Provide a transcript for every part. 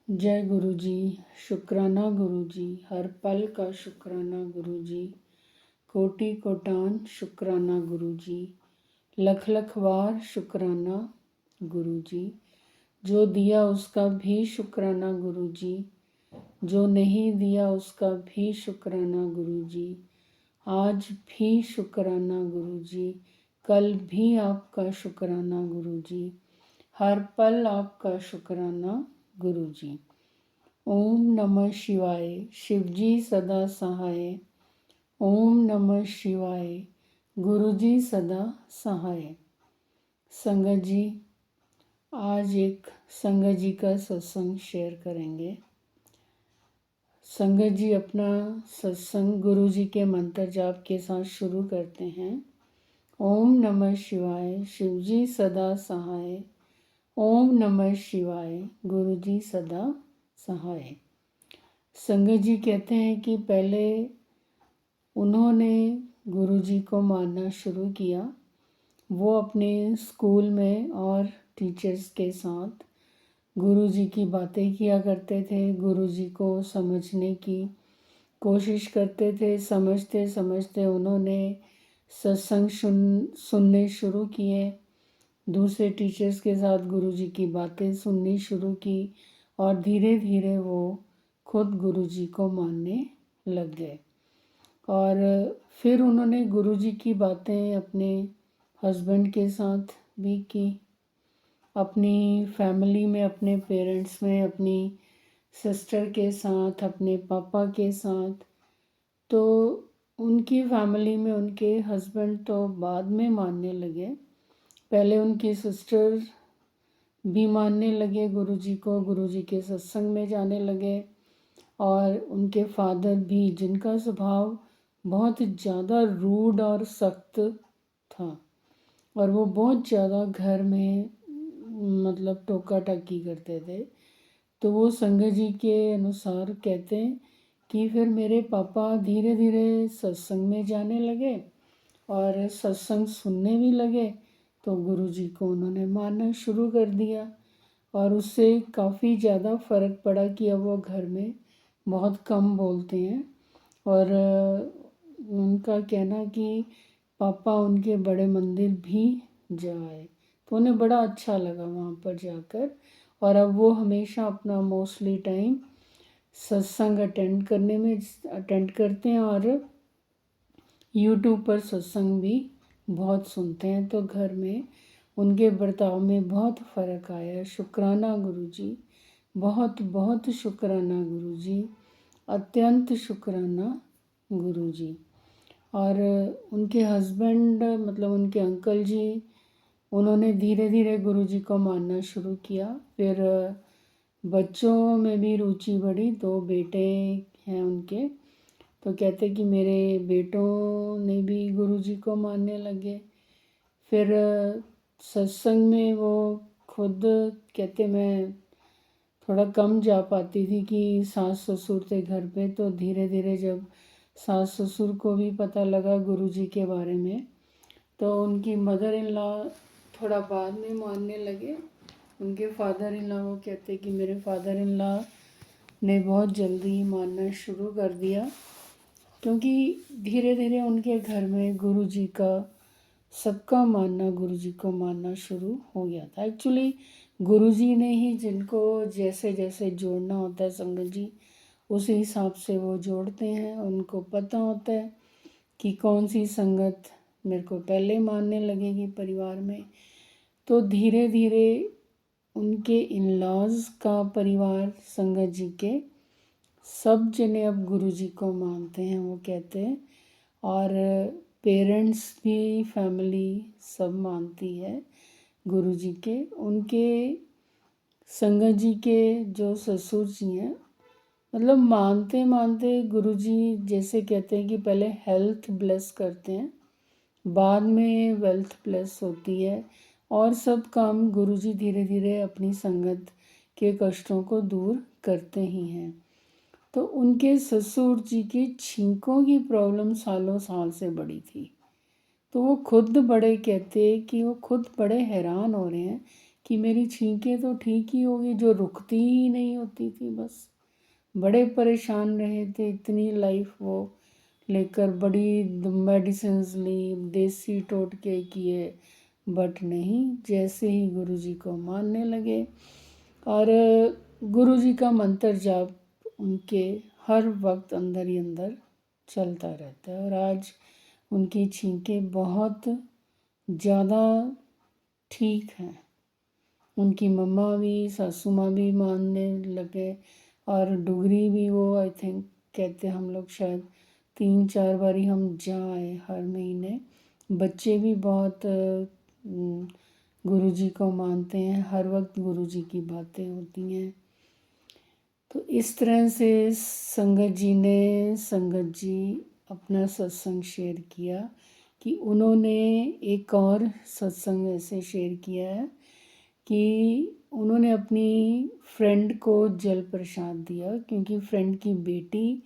जय गुरु जी। शुक्राना गुरु जी, हर पल का शुक्राना गुरु जी, कोटि कोटान शुक्राना गुरु जी, लख लख बार शुक्राना गुरु जी। जो दिया उसका भी शुक्राना गुरु जी, जो नहीं दिया उसका भी शुक्राना गुरु जी। आज भी शुक्राना गुरु जी, कल भी आपका शुक्राना गुरु जी, हर पल आपका शुक्राना गुरु जी। ओम नमः शिवाय, शिवजी सदा सहाय। ओम नमः शिवाय, गुरु जी सदा सहाय। संगत जी, आज एक संगत जी का सत्संग शेयर करेंगे। संगत जी अपना सत्संग गुरु जी के मंत्र जाप के साथ शुरू करते हैं। ओम नमः शिवाय, शिवजी सदा सहाय। ओम नमः शिवाय, गुरु जी सदा सहाय। संगत जी कहते हैं कि पहले उन्होंने गुरु जी को मानना शुरू किया। वो अपने स्कूल में और टीचर्स के साथ गुरु जी की बातें किया करते थे, गुरु जी को समझने की कोशिश करते थे। समझते समझते उन्होंने सत्संग सुनने शुरू किए। दूसरे टीचर्स के साथ गुरु जी की बातें सुननी शुरू की और धीरे धीरे वो खुद गुरु जी को मानने लग गए। और फिर उन्होंने गुरु जी की बातें अपने हस्बैंड के साथ भी की, अपनी फैमिली में, अपने पेरेंट्स में, अपनी सिस्टर के साथ, अपने पापा के साथ। तो उनकी फैमिली में उनके हस्बैंड तो बाद में मानने लगे, पहले उनकी सिस्टर भी मानने लगे गुरु जी को, गुरु जी के सत्संग में जाने लगे। और उनके फादर भी, जिनका स्वभाव बहुत ज़्यादा रूड और सख्त था और वो बहुत ज़्यादा घर में मतलब टोका टाकी करते थे। तो वो संगत जी के अनुसार कहते हैं कि फिर मेरे पापा धीरे धीरे सत्संग में जाने लगे और सत्संग सुनने भी लगे। तो गुरु जी को उन्होंने मानना शुरू कर दिया और उससे काफ़ी ज़्यादा फ़र्क पड़ा कि अब वो घर में बहुत कम बोलते हैं। और उनका कहना कि पापा उनके बड़े मंदिर भी जाए, तो उन्हें बड़ा अच्छा लगा वहाँ पर जाकर। और अब वो हमेशा अपना मोस्टली टाइम सत्संग अटेंड करते हैं और यूट्यूब पर सत्संग भी बहुत सुनते हैं। तो घर में उनके बर्ताव में बहुत फ़र्क आया। शुक्राना गुरु जी, बहुत बहुत शुक्राना गुरु जी, अत्यंत शुक्राना गुरु जी। और उनके हस्बैंड मतलब उनके अंकल जी, उन्होंने धीरे धीरे गुरु जी को मानना शुरू किया। फिर बच्चों में भी रुचि बढ़ी। 2 बेटे हैं उनके, तो कहते कि मेरे बेटों ने भी गुरु जी को मानने लगे। फिर सत्संग में वो खुद कहते मैं थोड़ा कम जा पाती थी कि सास ससुर थे घर पे। तो धीरे धीरे जब सास ससुर को भी पता लगा गुरु जी के बारे में, तो उनकी मदर इन लॉ थोड़ा बाद में मानने लगे। उनके फादर इन लॉ, वो कहते कि मेरे फादर इन लॉ ने बहुत जल्दी मानना शुरू कर दिया, क्योंकि धीरे धीरे उनके घर में गुरु जी का सबका मानना, गुरु जी को मानना शुरू हो गया था। एक्चुअली गुरु जी ने ही जिनको जैसे जैसे जोड़ना होता है संगत जी, उसी हिसाब से वो जोड़ते हैं। उनको पता होता है कि कौन सी संगत मेरे को पहले मानने लगेगी परिवार में। तो धीरे धीरे उनके इन लॉज का परिवार, संगत जी के सब जने अब गुरु जी को मानते हैं, वो कहते हैं। और पेरेंट्स भी, फैमिली सब मानती है गुरु जी के। उनके संगत जी के जो ससुर जी हैं, मतलब मानते मानते गुरु जी जैसे कहते हैं कि पहले हेल्थ ब्लेस करते हैं, बाद में वेल्थ ब्लेस होती है। और सब काम गुरु जी धीरे धीरे अपनी संगत के कष्टों को दूर करते ही हैं। तो उनके ससुर जी की छींकों की प्रॉब्लम सालों साल से बड़ी थी। तो वो खुद बड़े कहते कि वो खुद बड़े हैरान हो रहे हैं कि मेरी छींकें तो ठीक ही होगी, जो रुकती ही नहीं होती थी बस। बड़े परेशान रहे थे, इतनी लाइफ वो लेकर बड़ी मेडिसिन्स ली, देसी टोटके किए, बट नहीं, जैसे ही गुरुजी को मानने लगे और गुरुजी का मंत्र जाप उनके हर वक्त अंदर ही अंदर चलता रहता है। और आज उनकी छींकें बहुत ज़्यादा ठीक हैं। उनकी मम्मा भी, सासू माँ भी मानने लगे और डुगरी भी वो आई थिंक कहते हम लोग शायद 3-4 बारी हम जाए हर महीने। बच्चे भी बहुत गुरुजी को मानते हैं, हर वक्त गुरुजी की बातें होती हैं। तो इस तरह से संगत जी अपना सत्संग शेयर किया कि उन्होंने एक और सत्संग ऐसे शेयर किया है कि उन्होंने अपनी फ्रेंड को जल प्रसाद दिया, क्योंकि फ्रेंड की बेटी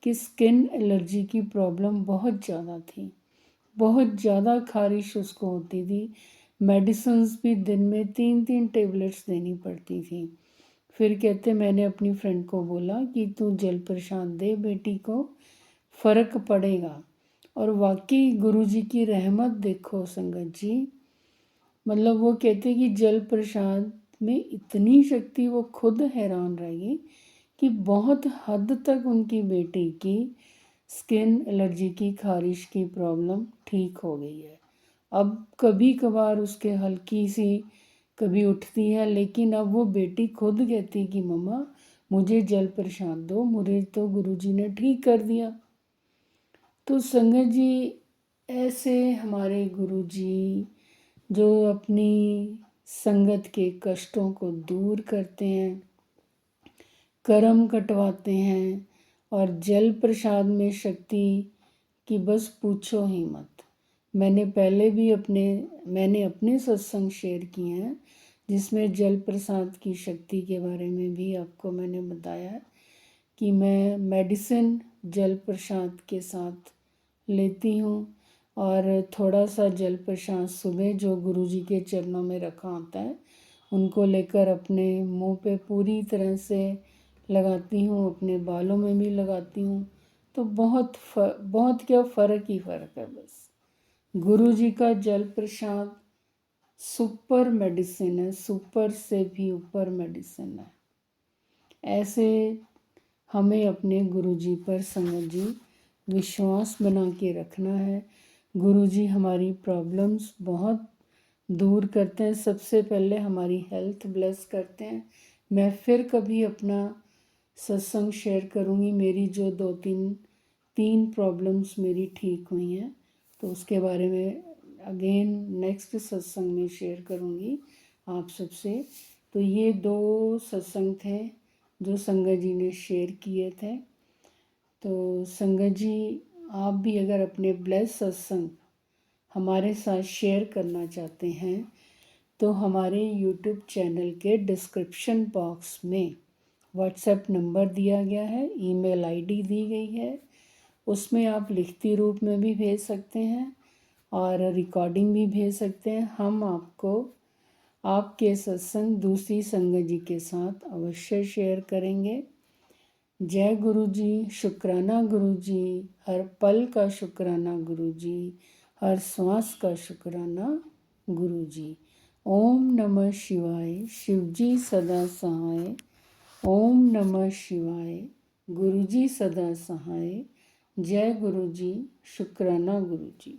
की स्किन एलर्जी की प्रॉब्लम बहुत ज़्यादा थी, बहुत ज़्यादा खारिश उसको होती थी। मेडिसिन्स भी दिन में 3-3 टेबलेट्स देनी पड़ती थी। फिर कहते मैंने अपनी फ्रेंड को बोला कि तू जल प्रसाद दे बेटी को, फ़र्क पड़ेगा। और वाकई गुरुजी की रहमत देखो संगत जी, मतलब वो कहते कि जल प्रसाद में इतनी शक्ति, वो खुद हैरान रही कि बहुत हद तक उनकी बेटी की स्किन एलर्जी की खारिश की प्रॉब्लम ठीक हो गई है। अब कभी कभार उसके हल्की सी कभी उठती है, लेकिन अब वो बेटी खुद कहती कि मम्मा मुझे जल प्रसाद दो, मुझे तो गुरुजी ने ठीक कर दिया। तो संगत जी, ऐसे हमारे गुरुजी जो अपनी संगत के कष्टों को दूर करते हैं, कर्म कटवाते हैं, और जल प्रसाद में शक्ति कि बस पूछो ही मत। मैंने पहले भी मैंने अपने सत्संग शेयर किए हैं जिसमें जल प्रसाद की शक्ति के बारे में भी आपको मैंने बताया है कि मैं मेडिसिन जल प्रसाद के साथ लेती हूँ, और थोड़ा सा जल प्रसाद सुबह जो गुरुजी के चरणों में रखा होता है उनको लेकर अपने मुंह पे पूरी तरह से लगाती हूँ, अपने बालों में भी लगाती हूँ। तो बहुत क्या फ़र्क ही फ़र्क है बस। गुरुजी का जल प्रसाद सुपर मेडिसिन है, सुपर से भी ऊपर मेडिसिन है। ऐसे हमें अपने गुरुजी पर संगत जी विश्वास बना के रखना है। गुरुजी हमारी प्रॉब्लम्स बहुत दूर करते हैं, सबसे पहले हमारी हेल्थ ब्लेस करते हैं। मैं फिर कभी अपना सत्संग शेयर करूँगी, मेरी जो 2-3 प्रॉब्लम्स मेरी ठीक हुई हैं, तो उसके बारे में अगेन नेक्स्ट सत्संग में शेयर करूँगी आप सबसे। तो ये 2 सत्संग थे जो संगत जी ने शेयर किए थे। तो संगत जी, आप भी अगर अपने ब्लेस सत्संग हमारे साथ शेयर करना चाहते हैं तो हमारे यूट्यूब चैनल के डिस्क्रिप्शन बॉक्स में व्हाट्सएप नंबर दिया गया है, ईमेल आईडी दी गई है, उसमें आप लिखती रूप में भी भेज सकते हैं और रिकॉर्डिंग भी भेज सकते हैं। हम आपको आपके सत्संग दूसरी संगत जी के साथ अवश्य शेयर करेंगे। जय गुरु जी, शुक्राना गुरु जी, हर पल का शुक्राना गुरु जी, हर श्वास का शुक्राना गुरु जी। ओम नमः शिवाय, शिव जी सदा सहाय। ओम नमः शिवाय, गुरु जी सदा सहाय। जय गुरु जी, शुक्राना गुरु जी।